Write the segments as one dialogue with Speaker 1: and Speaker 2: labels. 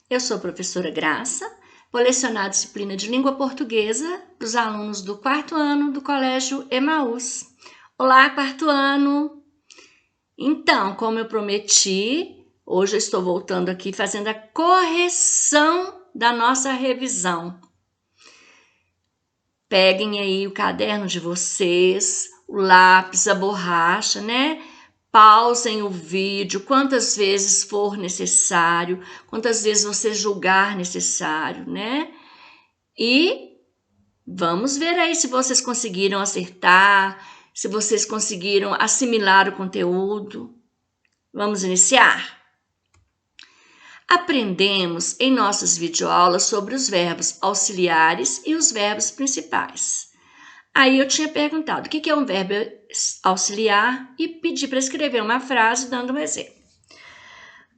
Speaker 1: Eu sou a professora Graça, vou lecionar a disciplina de língua portuguesa para os alunos do 4º ano do Colégio Emaús. Olá, 4º ano! Então, como eu prometi, hoje eu estou voltando aqui fazendo a correção da nossa revisão. Peguem aí o caderno de vocês, o lápis, a borracha, né? Pausem o vídeo quantas vezes for necessário, quantas vezes você julgar necessário, né? E vamos ver aí se vocês conseguiram acertar, se vocês conseguiram assimilar o conteúdo. Vamos iniciar? Aprendemos em nossas videoaulas sobre os verbos auxiliares e os verbos principais. Aí eu tinha perguntado o que é um verbo auxiliar e pedi para escrever uma frase dando um exemplo.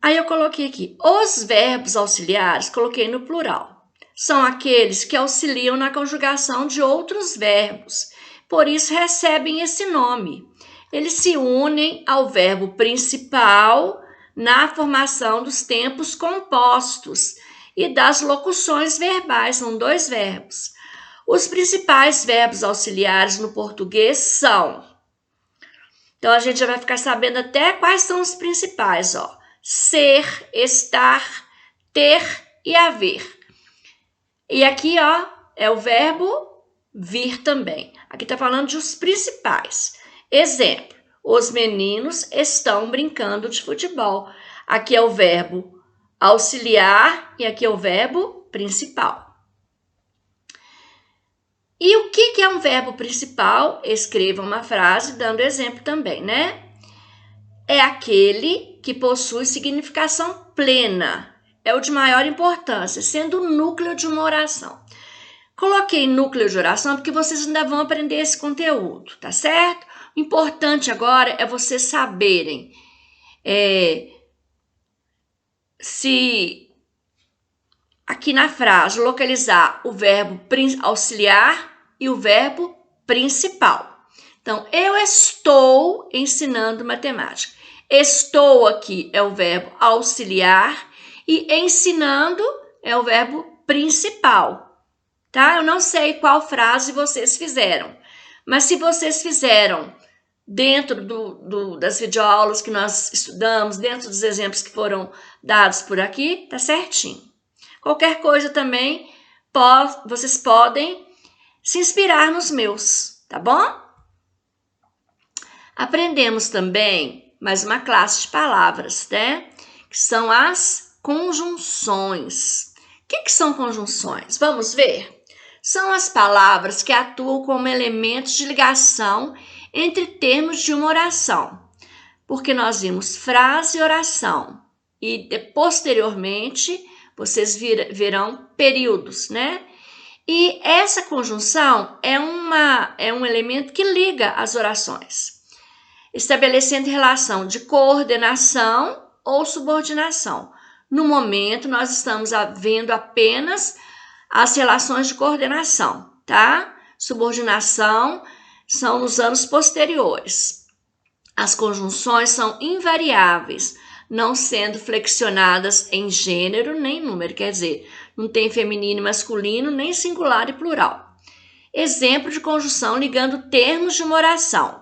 Speaker 1: Aí eu coloquei aqui, os verbos auxiliares, coloquei no plural. São aqueles que auxiliam na conjugação de outros verbos, por isso recebem esse nome. Eles se unem ao verbo principal na formação dos tempos compostos e das locuções verbais, são 2 verbos. Os principais verbos auxiliares no português são... Então, a gente já vai ficar sabendo até quais são os principais, ó. Ser, estar, ter e haver. E aqui, ó, é o verbo vir também. Aqui tá falando dos principais. Exemplo, os meninos estão brincando de futebol. Aqui é o verbo auxiliar e aqui é o verbo principal. E o que é um verbo principal? Escreva uma frase dando exemplo também, né? É aquele que possui significação plena. É o de maior importância, sendo o núcleo de uma oração. Coloquei núcleo de oração porque vocês ainda vão aprender esse conteúdo, tá certo? O importante agora é vocês saberem se aqui na frase localizar o verbo auxiliar e o verbo principal. Então, eu estou ensinando matemática. Estou aqui é o verbo auxiliar e ensinando é o verbo principal, tá? Eu não sei qual frase vocês fizeram, mas se vocês fizeram dentro das videoaulas que nós estudamos, dentro dos exemplos que foram dados por aqui, tá certinho. Qualquer coisa também, vocês podem se inspirar nos meus, tá bom? Aprendemos também mais uma classe de palavras, né? Que são as conjunções. O que são conjunções? Vamos ver? São as palavras que atuam como elementos de ligação entre termos de uma oração. Porque nós vimos frase e oração. E posteriormente... vocês verão períodos, né? E essa conjunção é um elemento que liga as orações, estabelecendo relação de coordenação ou subordinação. No momento, nós estamos vendo apenas as relações de coordenação, tá? Subordinação são nos anos posteriores. As conjunções são invariáveis, não sendo flexionadas em gênero nem número, quer dizer, não tem feminino e masculino, nem singular e plural. Exemplo de conjunção ligando termos de uma oração.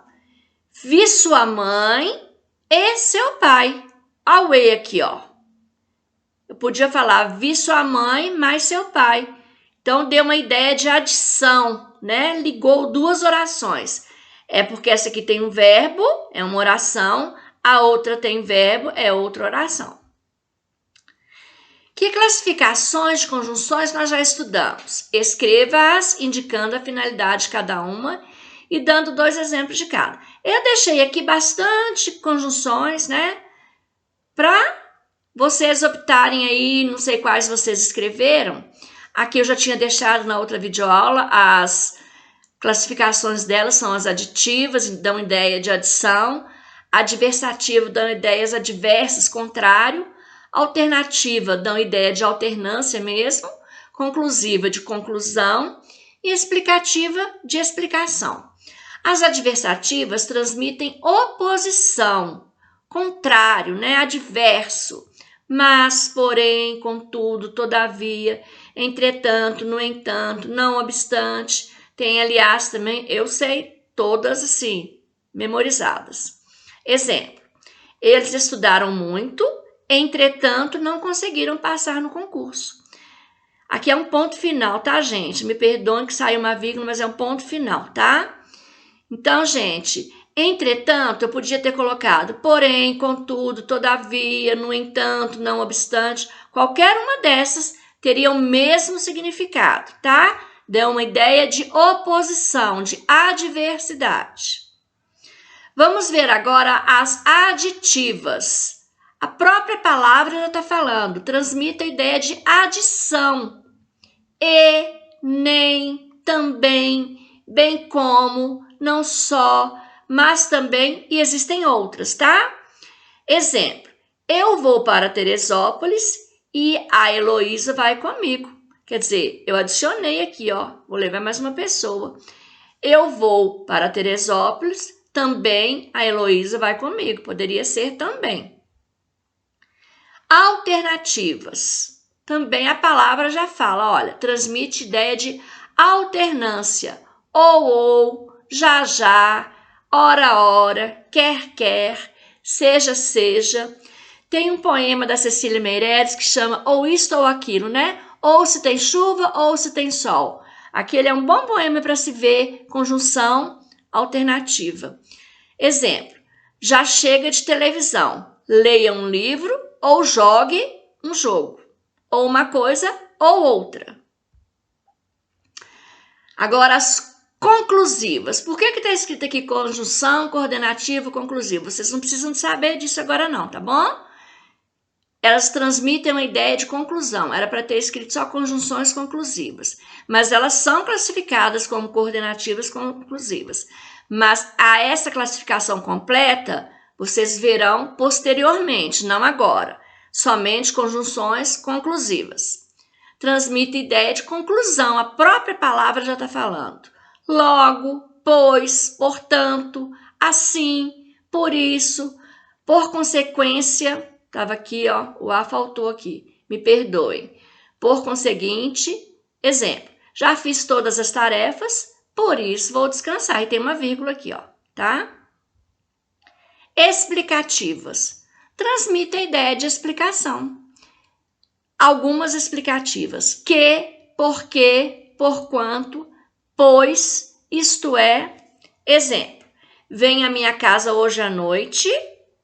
Speaker 1: Vi sua mãe e seu pai. Olha o E aqui, ó. Eu podia falar vi sua mãe mais seu pai. Então, deu uma ideia de adição, né? Ligou 2 orações. É porque essa aqui tem um verbo, é uma oração, a outra tem verbo, é outra oração. Que classificações de conjunções nós já estudamos? Escreva-as indicando a finalidade de cada uma e dando 2 exemplos de cada. Eu deixei aqui bastante conjunções, né? Para vocês optarem aí, não sei quais vocês escreveram. Aqui eu já tinha deixado na outra videoaula as classificações delas, são as aditivas, dão ideia de adição. Adversativo dão ideias adversas, contrário. Alternativa dão ideia de alternância mesmo. Conclusiva de conclusão. E explicativa de explicação. As adversativas transmitem oposição, contrário, né? Adverso. mas, porém, contudo, todavia, entretanto, no entanto, não obstante. Tem aliás também, eu sei todas assim, memorizadas. Exemplo: eles estudaram muito, entretanto, não conseguiram passar no concurso. Aqui é um ponto final, tá, gente? Me perdoem que saiu uma vírgula, mas é um ponto final, tá? Então, gente, entretanto, eu podia ter colocado porém, contudo, todavia, no entanto, não obstante. Qualquer uma dessas teria o mesmo significado, tá? Dá uma ideia de oposição, de adversidade. Vamos ver agora as aditivas. A própria palavra já está falando, transmite a ideia de adição. E, nem, também, bem como, não só, mas também, e existem outras, tá? Exemplo: eu vou para Teresópolis e a Heloísa vai comigo. Quer dizer, eu adicionei aqui, ó, vou levar mais uma pessoa. Eu vou para Teresópolis, também a Heloísa vai comigo. Poderia ser também. Alternativas. Também a palavra já fala, olha, transmite ideia de alternância. Ou, já, ora, quer, seja. Tem um poema da Cecília Meirelles que chama Ou Isto ou Aquilo, né? Ou se tem chuva ou se tem sol. Aquele é um bom poema para se ver conjunção alternativa. Exemplo: já chega de televisão. Leia um livro ou jogue um jogo. Ou uma coisa ou outra. Agora, as conclusivas. Por que está escrito aqui conjunção, coordenativo, conclusivo? Vocês não precisam saber disso agora não, tá bom? Elas transmitem uma ideia de conclusão. Era para ter escrito só conjunções conclusivas. Mas elas são classificadas como coordenativas conclusivas. Mas a essa classificação completa, vocês verão posteriormente, não agora. Somente conjunções conclusivas. Transmite ideia de conclusão. A própria palavra já está falando. Logo, pois, portanto, assim, por isso, por consequência. Estava aqui, ó, o A faltou aqui. Me perdoem. Por conseguinte, exemplo: já fiz todas as tarefas, por isso vou descansar. E tem uma vírgula aqui, ó, tá? Explicativas. Transmite a ideia de explicação. Algumas explicativas: que, porquê, porquanto, pois, isto é. Exemplo: vem à minha casa hoje à noite,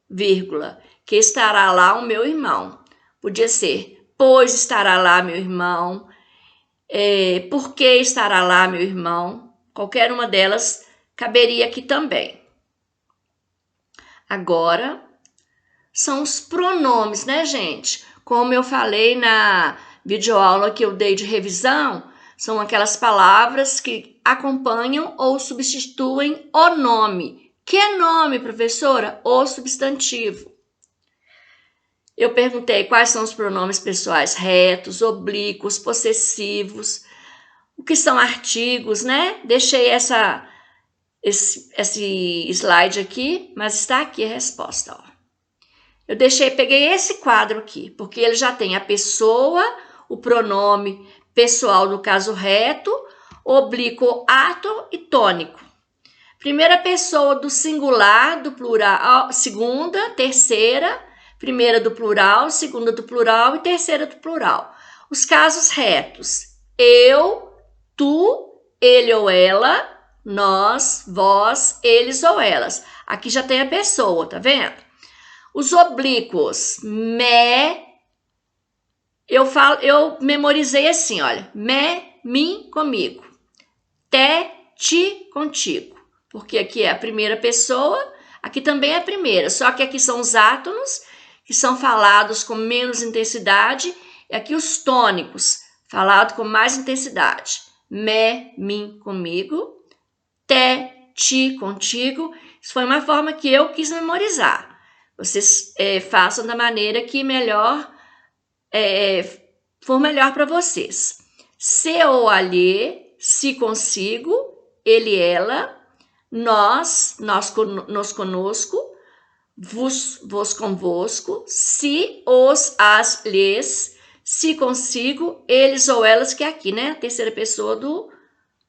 Speaker 1: vírgula, que estará lá o meu irmão. Podia ser, pois estará lá meu irmão, porque estará lá meu irmão. Qualquer uma delas caberia aqui também. Agora, são os pronomes, né, gente? Como eu falei na videoaula que eu dei de revisão, são aquelas palavras que acompanham ou substituem o nome. Que nome, professora? O substantivo. Eu perguntei quais são os pronomes pessoais retos, oblíquos, possessivos, o que são artigos, né? Deixei esse slide aqui, mas está aqui a resposta, ó. Eu peguei esse quadro aqui, porque ele já tem a pessoa, o pronome pessoal do caso reto, oblíquo, ato e tônico. Primeira pessoa do singular, do plural, segunda, terceira, primeira do plural, segunda do plural e terceira do plural. Os casos retos: eu, tu, ele ou ela, nós, vós, eles ou elas. Aqui já tem a pessoa, tá vendo? Os oblíquos: eu memorizei assim, olha, mim, comigo, ti, contigo, porque aqui é a primeira pessoa, aqui também é a primeira, só que aqui são os átonos, que são falados com menos intensidade, e aqui os tônicos, falados com mais intensidade. Mim, comigo, ti, contigo. Isso foi uma forma que eu quis memorizar. Vocês façam da maneira que for melhor para vocês. Se ou alhe, se consigo, ele, ela, nós conosco, vos convosco, se, os, as, lhes, se consigo, eles ou elas, que é aqui, né? A terceira pessoa do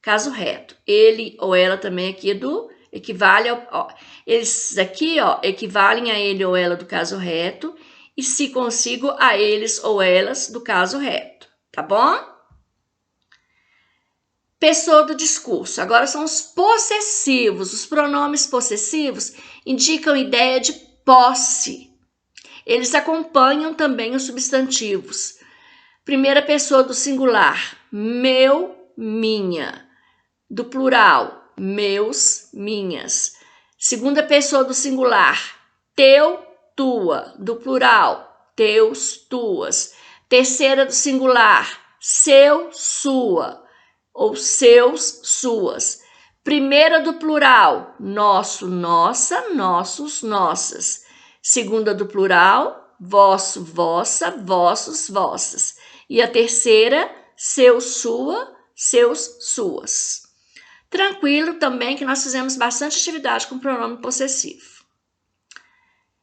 Speaker 1: caso reto. Ele ou ela também aqui equivale ao... Eles aqui, equivalem a ele ou ela do caso reto e se consigo a eles ou elas do caso reto, tá bom? Pessoa do discurso. Agora são os possessivos. Os pronomes possessivos indicam ideia de posse. Eles acompanham também os substantivos. Primeira pessoa do singular, meu, minha. Do plural, meus, minhas. Segunda pessoa do singular, teu, tua. Do plural, teus, tuas. Terceira do singular, seu, sua. Ou seus, suas. Primeira do plural, nosso, nossa, nossos, nossas. Segunda do plural, vosso, vossa, vossos, vossas. E a terceira, seu, sua, seus, suas. Tranquilo também que nós fizemos bastante atividade com pronome possessivo.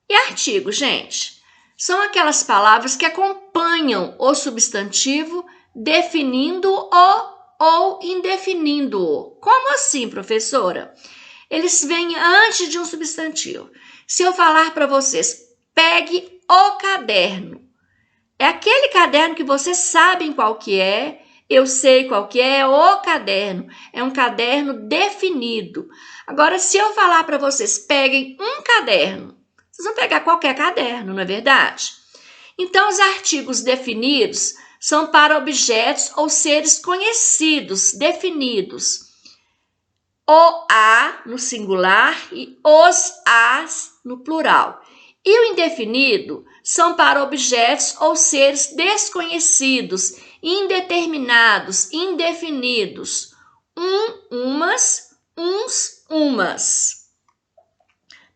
Speaker 1: E artigo, gente? São aquelas palavras que acompanham o substantivo definindo-o ou indefinindo-o. Como assim, professora? Eles vêm antes de um substantivo. Se eu falar para vocês, pegue o caderno. É aquele caderno que vocês sabem qual que é, eu sei qual que é o caderno. É um caderno definido. Agora, se eu falar para vocês, peguem um caderno, vocês vão pegar qualquer caderno, não é verdade? Então, os artigos definidos são para objetos ou seres conhecidos, definidos. O a no singular e os as no plural. E o indefinido são para objetos ou seres desconhecidos, indeterminados, indefinidos. Umas, uns, umas.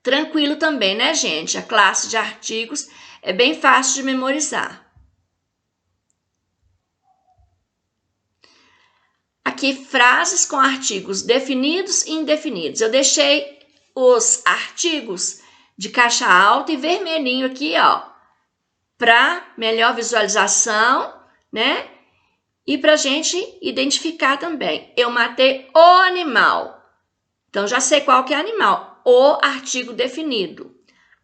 Speaker 1: Tranquilo também, né, gente? A classe de artigos é bem fácil de memorizar. Aqui, frases com artigos definidos e indefinidos. Eu deixei os artigos de caixa alta e vermelhinho aqui, para melhor visualização, né? E para a gente identificar também. Eu matei o animal. Então, já sei qual que é animal. O artigo definido.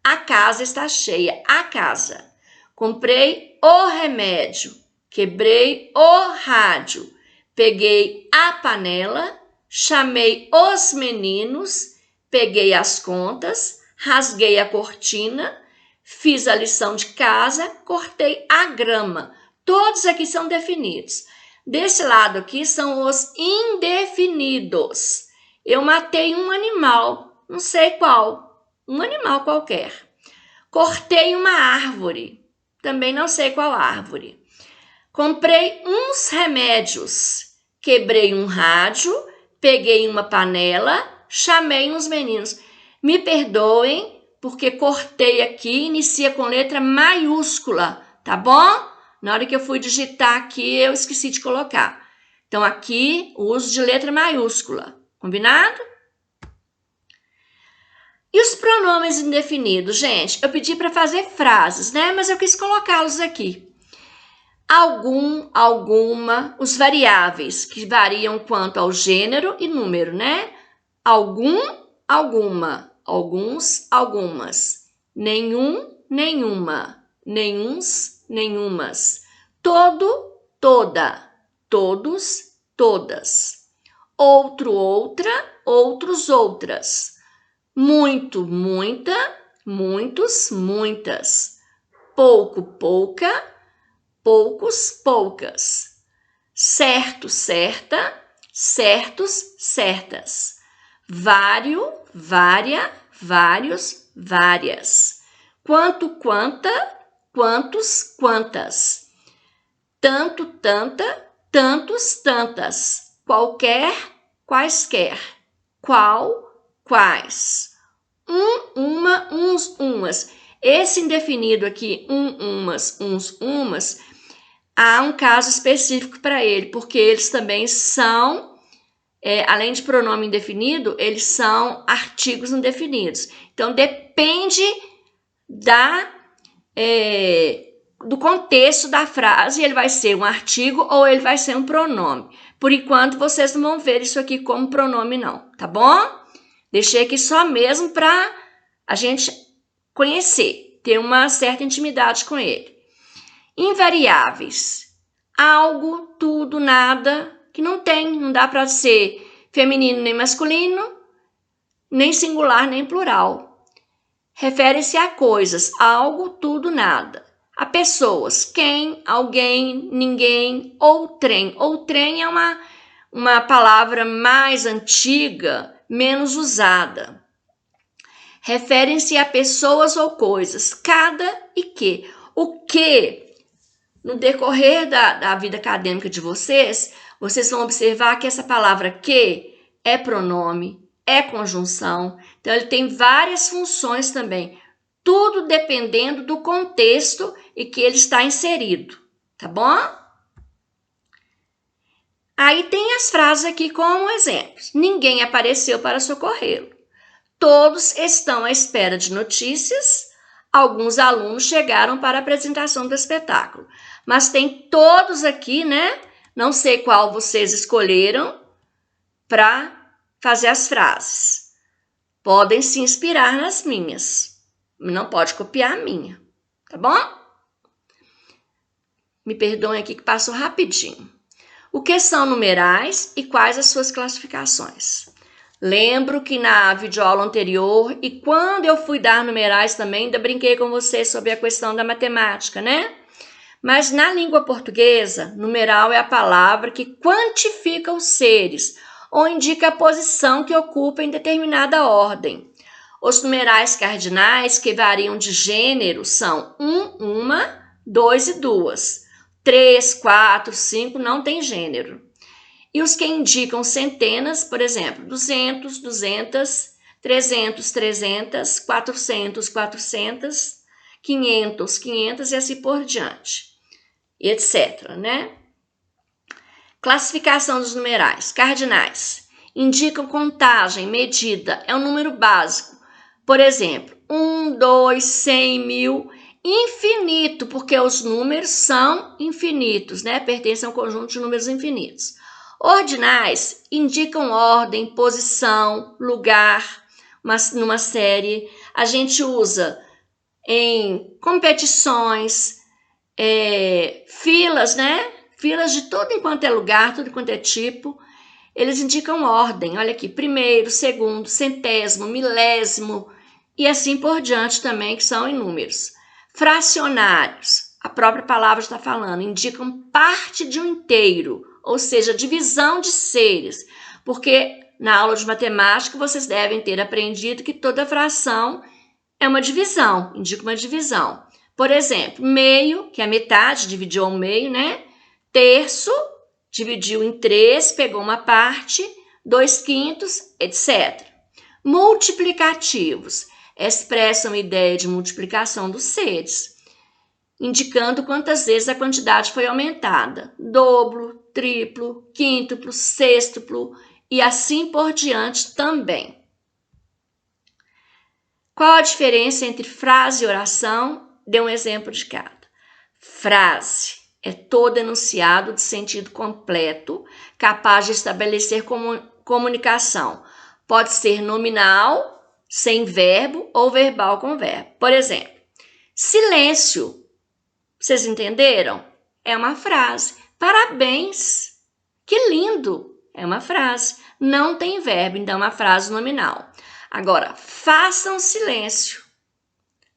Speaker 1: A casa está cheia. A casa. Comprei o remédio. Quebrei o rádio. Peguei a panela, chamei os meninos, peguei as contas, rasguei a cortina, fiz a lição de casa, cortei a grama. Todos aqui são definidos. Desse lado aqui são os indefinidos. Eu matei um animal, não sei qual, um animal qualquer. Cortei uma árvore, também não sei qual árvore. Comprei uns remédios, quebrei um rádio, peguei uma panela, chamei uns meninos. Me perdoem, porque cortei aqui, inicia com letra maiúscula, tá bom? Na hora que eu fui digitar aqui, eu esqueci de colocar. Então, aqui, o uso de letra maiúscula, combinado? E os pronomes indefinidos, gente? Eu pedi para fazer frases, né? Mas eu quis colocá-los aqui. Algum, alguma, os variáveis que variam quanto ao gênero e número, né? Algum, alguma, alguns, algumas, nenhum, nenhuma, nenhuns, nenhumas, todo, toda, todos, todas, outro, outra, outros, outras, muito, muita, muitos, muitas, pouco, pouca, poucos, poucas, certo, certa, certos, certas, vário, vária, vários, várias, quanto, quanta, quantos, quantas, tanto, tanta, tantos, tantas, qualquer, quaisquer, qual, quais, uma, uns, umas. Esse indefinido aqui, umas, uns, umas, há um caso específico para ele, porque eles também são, além de pronome indefinido, eles são artigos indefinidos. Então, depende do contexto da frase, ele vai ser um artigo ou ele vai ser um pronome. Por enquanto, vocês não vão ver isso aqui como pronome não, tá bom? Deixei aqui só mesmo para a gente conhecer, ter uma certa intimidade com ele. Invariáveis. Algo, tudo, nada, que não dá para ser feminino nem masculino, nem singular nem plural. Refere-se a coisas, algo, tudo, nada. A pessoas, quem, alguém, ninguém, outrem. Outrem é uma palavra mais antiga, menos usada. Referem-se a pessoas ou coisas, cada e que. O que, no decorrer da vida acadêmica de vocês vão observar que essa palavra que é pronome, é conjunção, então ele tem várias funções também, tudo dependendo do contexto em que ele está inserido, tá bom? Aí tem as frases aqui como exemplos. Ninguém apareceu para socorrê-lo. Todos estão à espera de notícias. Alguns alunos chegaram para a apresentação do espetáculo. Mas tem todos aqui, né? Não sei qual vocês escolheram para fazer as frases. Podem se inspirar nas minhas. Não pode copiar a minha, tá bom? Me perdoem aqui que passou rapidinho. O que são numerais e quais as suas classificações? Lembro que na videoaula anterior e quando eu fui dar numerais também, ainda brinquei com vocês sobre a questão da matemática, né? Mas na língua portuguesa, numeral é a palavra que quantifica os seres ou indica a posição que ocupa em determinada ordem. Os numerais cardinais, que variam de gênero, são 1, 1, 2 e 2. 3, 4, 5 não tem gênero. E os que indicam centenas, por exemplo, 200, 200, 300, 300, 400, 400, 500, 500 e assim por diante, etc, né? Classificação dos numerais. Cardinais indicam contagem, medida, é um número básico. Por exemplo, 1, 2, 100, 1000, infinito, porque os números são infinitos, né? Pertencem a um conjunto de números infinitos. Ordinais indicam ordem, posição, lugar, numa série. A gente usa em competições, filas, né? Filas de todo enquanto é lugar, tudo quanto é tipo. Eles indicam ordem, olha aqui, primeiro, segundo, centésimo, milésimo e assim por diante também, que são em números. Fracionários, a própria palavra está falando, indicam parte de um inteiro, ou seja, divisão de seres, porque na aula de matemática vocês devem ter aprendido que toda fração é uma divisão, indica uma divisão. Por exemplo, meio, que é metade, dividiu ao meio, né? Terço, dividiu em 3, pegou uma parte, 2/5, etc. Multiplicativos expressam a ideia de multiplicação dos seres, indicando quantas vezes a quantidade foi aumentada. Dobro, triplo, quíntuplo, sextuplo e assim por diante também. Qual a diferença entre frase e oração? Dê um exemplo de cada. Frase é todo enunciado de sentido completo, capaz de estabelecer comunicação. Pode ser nominal, sem verbo, ou verbal com verbo. Por exemplo, silêncio. Vocês entenderam? É uma frase. Parabéns. Que lindo. É uma frase. Não tem verbo, então é uma frase nominal. Agora, façam silêncio.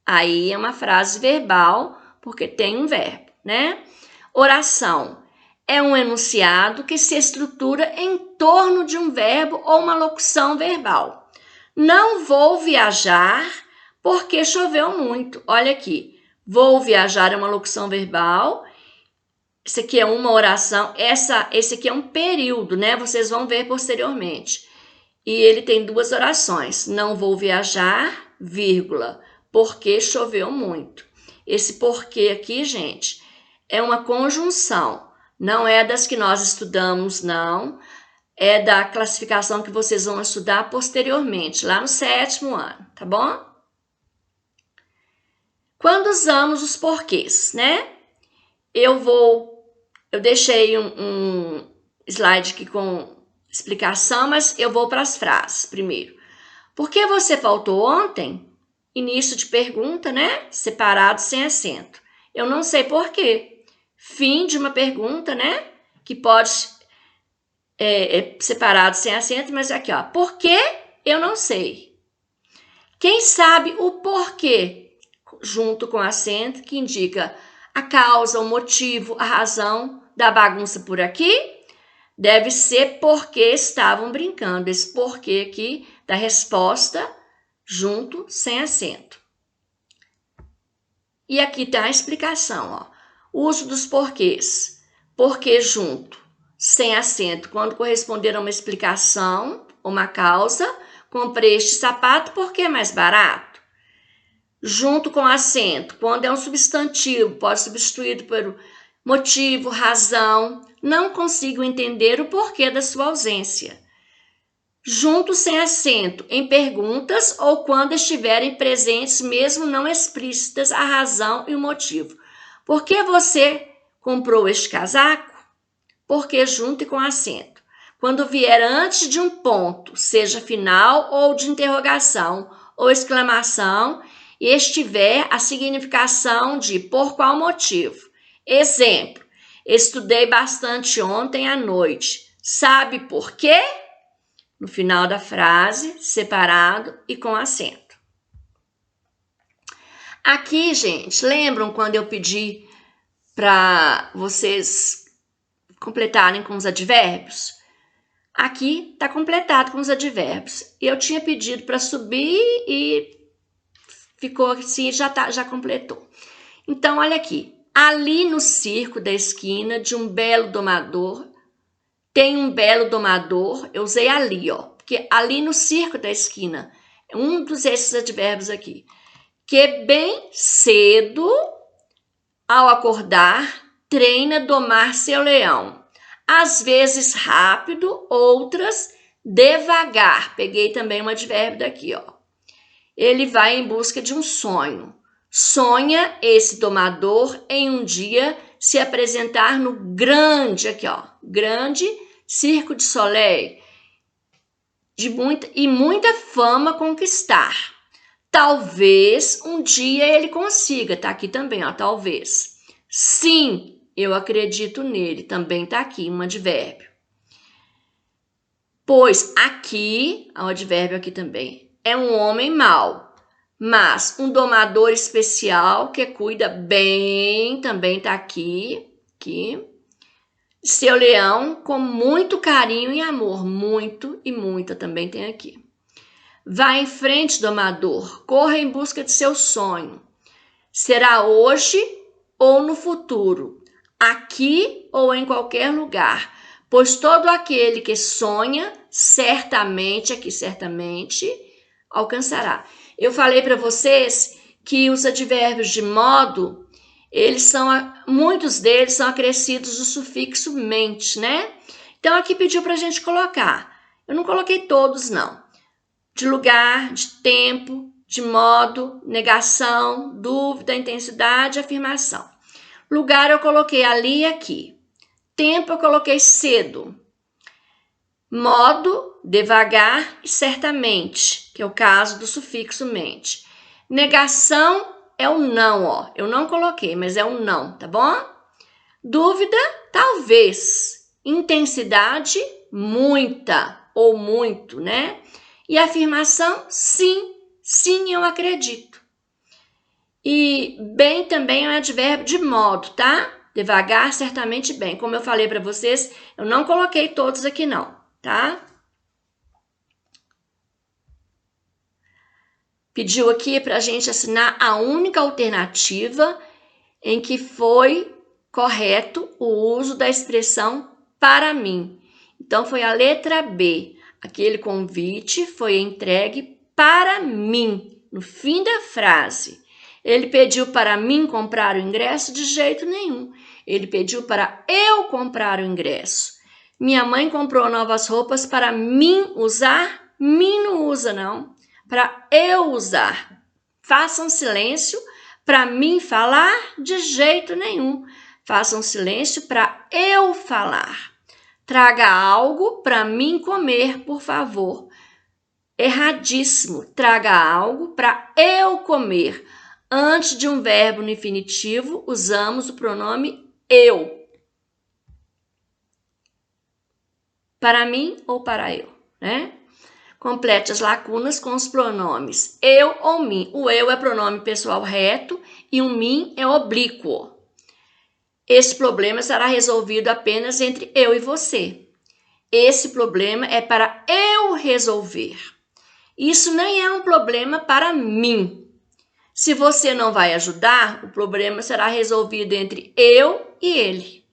Speaker 1: Aí é uma frase verbal, porque tem um verbo, né? Oração é um enunciado que se estrutura em torno de um verbo ou uma locução verbal. Não vou viajar porque choveu muito. Olha aqui, vou viajar é uma locução verbal. Esse aqui é uma oração. Esse aqui é um período, né? Vocês vão ver posteriormente. E ele tem duas orações. Não vou viajar, vírgula, porque choveu muito. Esse porquê aqui, gente, é uma conjunção. Não é das que nós estudamos, não. É da classificação que vocês vão estudar posteriormente, lá no 7º ano, tá bom? Quando usamos os porquês, né? Eu deixei um slide aqui com explicação, mas eu vou para as frases primeiro. Por que você faltou ontem? Início de pergunta, né? Separado sem acento. Eu não sei por quê. Fim de uma pergunta, né? Que pode separado sem acento, mas aqui, ó. Por que? Eu não sei. Quem sabe o porquê, junto com acento, que indica a causa, o motivo, a razão da bagunça por aqui, deve ser porque estavam brincando. Esse porquê aqui da resposta, junto, sem acento. E aqui tem a explicação, ó. Uso dos porquês. Porquê junto, sem acento, quando corresponder a uma explicação, uma causa. Comprei este sapato porque é mais barato. Junto com acento, quando é um substantivo, pode ser substituído por motivo, razão. Não consigo entender o porquê da sua ausência. Junto sem acento, em perguntas ou quando estiverem presentes, mesmo não explícitas, a razão e o motivo. Por que você comprou este casaco? Porque junto e com acento. Quando vier antes de um ponto, seja final ou de interrogação ou exclamação, e estiver a significação de por qual motivo. Exemplo, estudei bastante ontem à noite. Sabe por quê? No final da frase, separado e com acento. Aqui, gente, lembram quando eu pedi para vocês completarem com os advérbios? Aqui está completado com os advérbios. Eu tinha pedido para subir e ficou assim, já completou. Então, olha aqui. Ali no circo da esquina de um belo domador, tem um belo domador, eu usei ali, ó, porque ali no circo da esquina, um dos esses advérbios aqui, que bem cedo, ao acordar, treina domar seu leão. Às vezes rápido, outras devagar. Peguei também um advérbio daqui, ó. Ele vai em busca de um sonho. Sonha esse domador em um dia se apresentar no grande, aqui ó, grande Circo de Soleil, de muita fama conquistar. Talvez um dia ele consiga, tá aqui também, ó, talvez. Sim, eu acredito nele, também tá aqui um advérbio. Pois aqui, o advérbio aqui também, é um homem mau, mas um domador especial que cuida bem, também tá aqui, seu leão com muito carinho e amor, muito e muita também tem aqui. Vá em frente, domador, corra em busca de seu sonho. Será hoje ou no futuro, aqui ou em qualquer lugar, pois todo aquele que sonha, certamente alcançará. Eu falei para vocês que os advérbios de modo, muitos deles são acrescidos do sufixo mente, né? Então aqui pediu para a gente colocar. Eu não coloquei todos, não. De lugar, de tempo, de modo, negação, dúvida, intensidade, afirmação. Lugar eu coloquei ali e aqui. Tempo eu coloquei cedo. Modo, devagar e certamente, que é o caso do sufixo mente. Negação é o não, ó. Eu não coloquei, mas é o não, tá bom? Dúvida, talvez. Intensidade, muita ou muito, né? E afirmação, sim, sim, eu acredito. E bem também é um advérbio de modo, tá? Devagar, certamente bem. Como eu falei para vocês, eu não coloquei todos aqui não, tá? Pediu aqui para a gente assinar a única alternativa em que foi correto o uso da expressão para mim. Então, foi a letra B. Aquele convite foi entregue para mim, no fim da frase. Ele pediu para mim comprar o ingresso? De jeito nenhum. Ele pediu para eu comprar o ingresso. Minha mãe comprou novas roupas para mim usar? Mim não usa, não. Para eu usar. Faça um silêncio Para mim falar? De jeito nenhum. Faça um silêncio para eu falar. Traga algo para mim comer, por favor. Erradíssimo. Traga algo para eu comer. Antes de um verbo no infinitivo, usamos o pronome eu. Para mim ou para eu, né? Complete as lacunas com os pronomes eu ou mim. O eu é pronome pessoal reto e o mim é oblíquo. Esse problema será resolvido apenas entre eu e você. Esse problema é para eu resolver. Isso nem é um problema para mim. Se você não vai ajudar, o problema será resolvido entre eu e ele.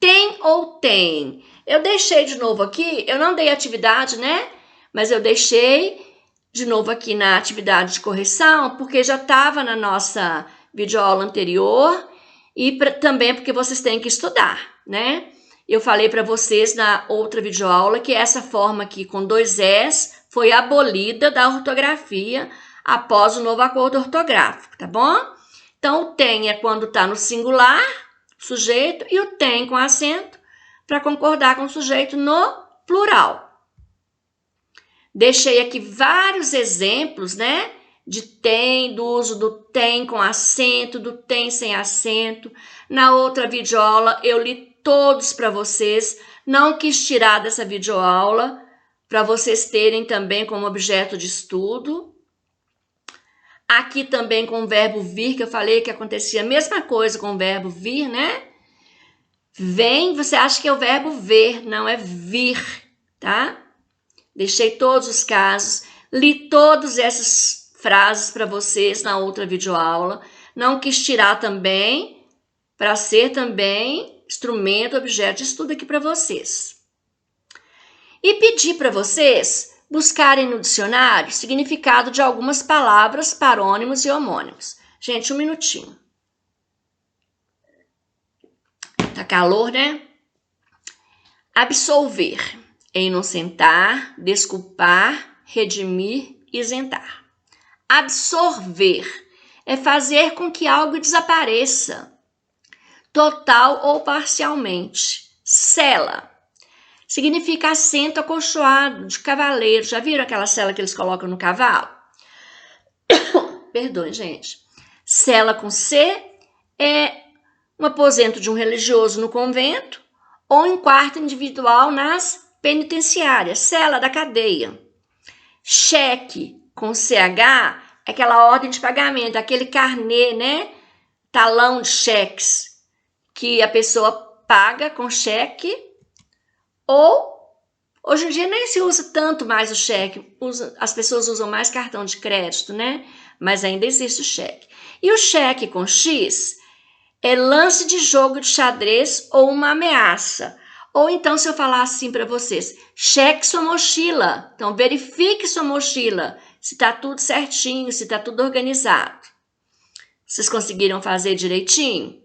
Speaker 1: Tem ou tem? Eu deixei de novo aqui, eu não dei atividade, né? Mas eu deixei de novo aqui na atividade de correção, porque já estava na nossa videoaula anterior e também porque vocês têm que estudar, né? Eu falei para vocês na outra videoaula que essa forma aqui com 2 S foi abolida da ortografia após o novo acordo ortográfico, tá bom? Então, o tem é quando está no singular, sujeito, e o tem com acento para concordar com o sujeito no plural. Deixei aqui vários exemplos, né? De tem, do uso do tem com acento, do tem sem acento. Na outra videoaula eu li todos para vocês. Não quis tirar dessa videoaula para vocês terem também como objeto de estudo. Aqui também com o verbo vir, que eu falei que acontecia a mesma coisa com o verbo vir, né? Vem, você acha que é o verbo ver, não é vir, tá? Deixei todos os casos, li todas essas frases para vocês na outra videoaula. Não quis tirar também, para ser também instrumento, objeto de estudo aqui para vocês. E pedi para vocês buscarem no dicionário o significado de algumas palavras, parônimos e homônimos. Gente, um minutinho. Tá calor, né? Absolver é inocentar, desculpar, redimir, isentar. Absorver é fazer com que algo desapareça, total ou parcialmente. Sela significa assento acolchoado de cavaleiro. Já viram aquela sela que eles colocam no cavalo? Perdoe, gente. Cela com C é um aposento de um religioso no convento ou em quarto individual nas penitenciárias, cela da cadeia. Cheque com CH é aquela ordem de pagamento, aquele carnê, né? Talão de cheques que a pessoa paga com cheque. Ou, hoje em dia nem se usa tanto mais o cheque, as pessoas usam mais cartão de crédito, né? Mas ainda existe o cheque. E o cheque com X é lance de jogo de xadrez ou uma ameaça. Ou então, se eu falar assim para vocês, cheque sua mochila. Então, verifique sua mochila, se está tudo certinho, se está tudo organizado. Vocês conseguiram fazer direitinho?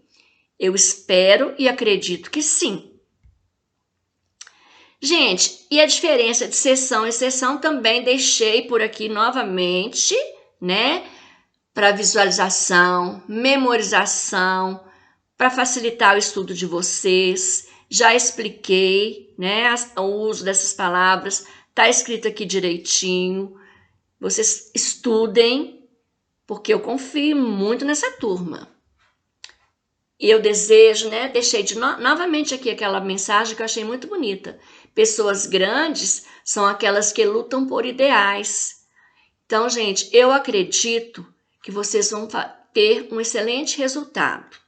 Speaker 1: Eu espero e acredito que sim. Gente, e a diferença de sessão e sessão também deixei por aqui novamente, né? Para visualização, memorização, para facilitar o estudo de vocês. Já expliquei, né? O uso dessas palavras, tá escrito aqui direitinho. Vocês estudem, porque eu confio muito nessa turma. E eu desejo, né? Deixei novamente aqui aquela mensagem que eu achei muito bonita. Pessoas grandes são aquelas que lutam por ideais. Então, gente, eu acredito que vocês vão ter um excelente resultado.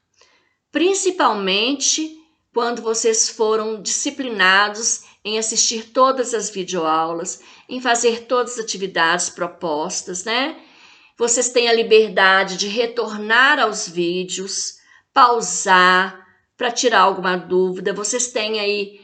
Speaker 1: Principalmente quando vocês foram disciplinados em assistir todas as videoaulas, em fazer todas as atividades propostas, né? Vocês têm a liberdade de retornar aos vídeos, pausar para tirar alguma dúvida. Vocês têm aí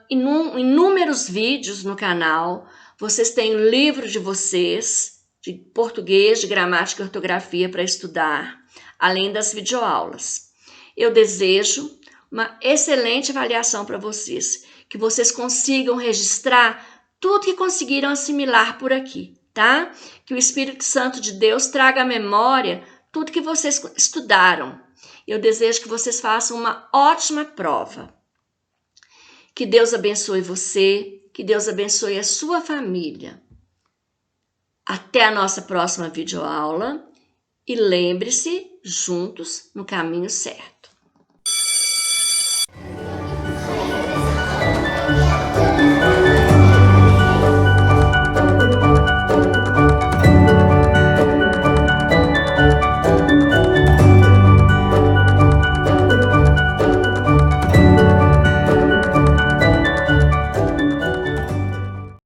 Speaker 1: inúmeros vídeos no canal. Vocês têm o livro de vocês, de português, de gramática e ortografia para estudar, além das videoaulas. Eu desejo uma excelente avaliação para vocês, que vocês consigam registrar tudo que conseguiram assimilar por aqui, tá? Que o Espírito Santo de Deus traga à memória tudo que vocês estudaram. Eu desejo que vocês façam uma ótima prova. Que Deus abençoe você, que Deus abençoe a sua família. Até a nossa próxima videoaula e lembre-se, juntos no caminho certo.